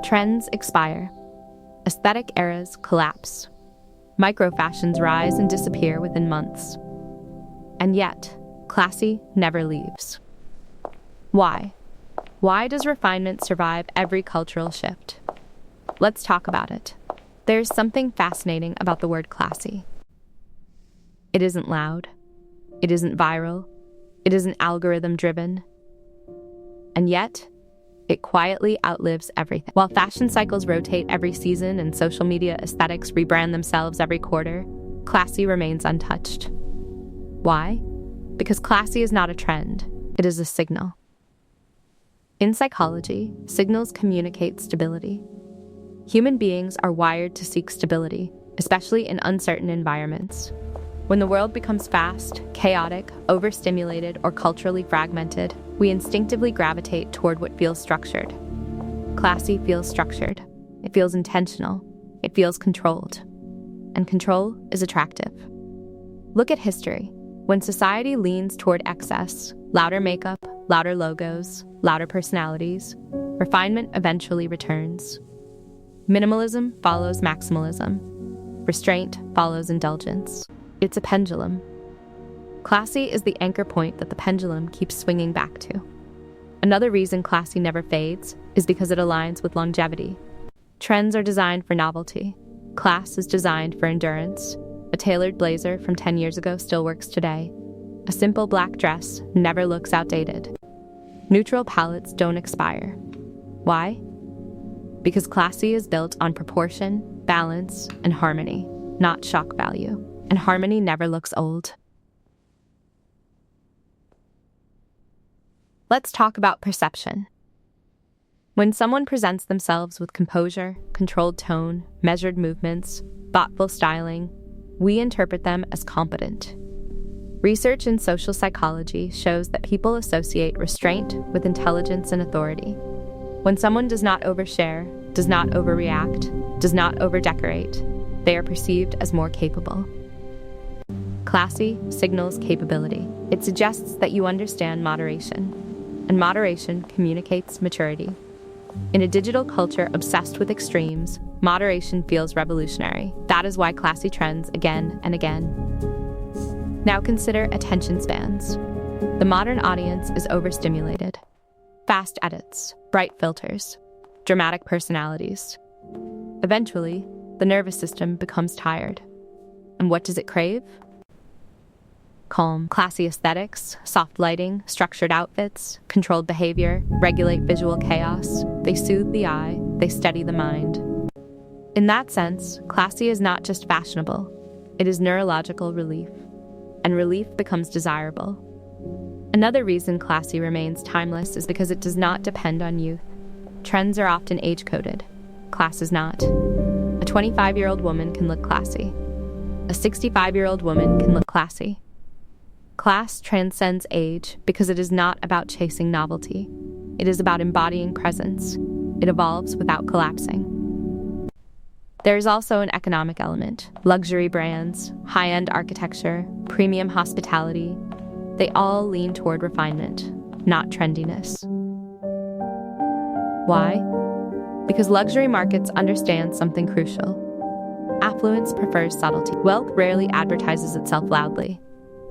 Trends expire. Aesthetic eras collapse. Micro-fashions rise and disappear within months. And yet, classy never leaves. Why? Why does refinement survive every cultural shift? Let's talk about it. There's something fascinating about the word classy. It isn't loud. It isn't viral. It isn't algorithm-driven. And yet, it quietly outlives everything. While fashion cycles rotate every season and social media aesthetics rebrand themselves every quarter, classy remains untouched. Why? Because classy is not a trend, it is a signal. In psychology, signals communicate stability. Human beings are wired to seek stability, especially in uncertain environments. When the world becomes fast, chaotic, overstimulated, or culturally fragmented, we instinctively gravitate toward what feels structured. Classy feels structured. It feels intentional. It feels controlled. And control is attractive. Look at history. When society leans toward excess, louder makeup, louder logos, louder personalities, refinement eventually returns. Minimalism follows maximalism. Restraint follows indulgence. It's a pendulum. Classy is the anchor point that the pendulum keeps swinging back to. Another reason classy never fades is because it aligns with longevity. Trends are designed for novelty. Class is designed for endurance. A tailored blazer from 10 years ago still works today. A simple black dress never looks outdated. Neutral palettes don't expire. Why? Because classy is built on proportion, balance, and harmony, not shock value. And harmony never looks old. Let's talk about perception. When someone presents themselves with composure, controlled tone, measured movements, thoughtful styling, we interpret them as competent. Research in social psychology shows that people associate restraint with intelligence and authority. When someone does not overshare, does not overreact, does not overdecorate, they are perceived as more capable. Classy signals capability. It suggests that you understand moderation, and moderation communicates maturity. In a digital culture obsessed with extremes, moderation feels revolutionary. That is why classy trends again and again. Now consider attention spans. The modern audience is overstimulated. Fast edits, bright filters, dramatic personalities. Eventually, the nervous system becomes tired. And what does it crave? Calm, classy aesthetics, soft lighting, structured outfits, controlled behavior, regulate visual chaos. They soothe the eye, they steady the mind. In that sense, classy is not just fashionable, it is neurological relief. And relief becomes desirable. Another reason classy remains timeless is because it does not depend on youth. Trends are often age-coded. Class is not. A 25-year-old woman can look classy. A 65-year-old woman can look classy. Class transcends age because it is not about chasing novelty. It is about embodying presence. It evolves without collapsing. There is also an economic element. Luxury brands, high-end architecture, premium hospitality, they all lean toward refinement, not trendiness. Why? Because luxury markets understand something crucial. Affluence prefers subtlety. Wealth rarely advertises itself loudly.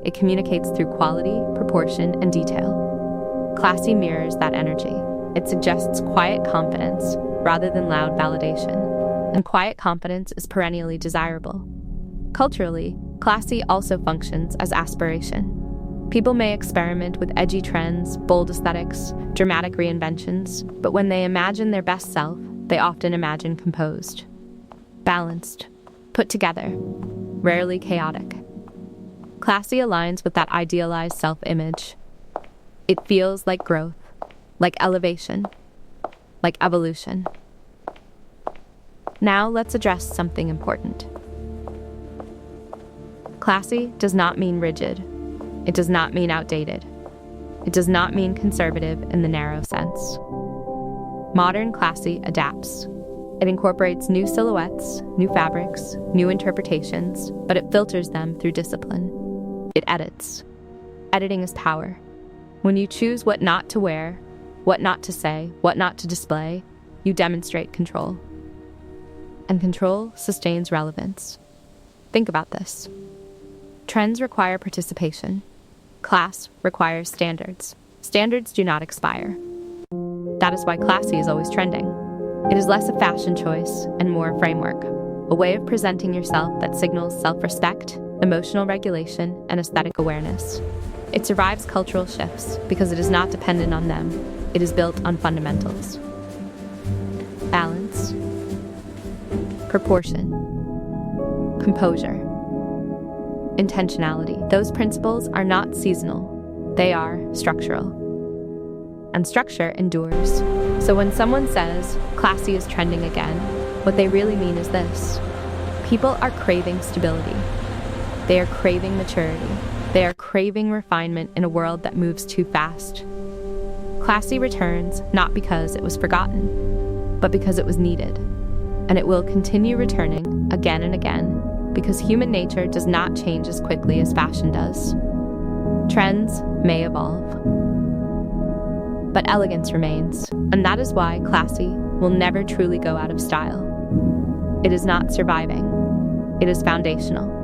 It communicates through quality, proportion, and detail. Classy mirrors that energy. It suggests quiet confidence rather than loud validation. And quiet confidence is perennially desirable. Culturally, classy also functions as aspiration. People may experiment with edgy trends, bold aesthetics, dramatic reinventions, but when they imagine their best self, they often imagine composed, balanced, put together, rarely chaotic. Classy aligns with that idealized self-image. It feels like growth, like elevation, like evolution. Now let's address something important. Classy does not mean rigid. It does not mean outdated. It does not mean conservative in the narrow sense. Modern classy adapts. It incorporates new silhouettes, new fabrics, new interpretations, but it filters them through discipline. It edits. Editing is power. When you choose what not to wear, what not to say, what not to display, you demonstrate control. And control sustains relevance. Think about this. Trends require participation. Class requires standards. Standards do not expire. That is why classy is always trending. It is less a fashion choice and more a framework, a way of presenting yourself that signals self-respect, emotional regulation, and aesthetic awareness. It survives cultural shifts because it is not dependent on them. It is built on fundamentals. Balance, proportion, composure, intentionality. Those principles are not seasonal. They are structural. And structure endures. So when someone says, classy is trending again, what they really mean is this. People are craving stability. They are craving maturity. They are craving refinement in a world that moves too fast. Classy returns not because it was forgotten, but because it was needed. And it will continue returning again and again because human nature does not change as quickly as fashion does. Trends may evolve, but elegance remains, and that is why classy will never truly go out of style. It is not surviving, it is foundational.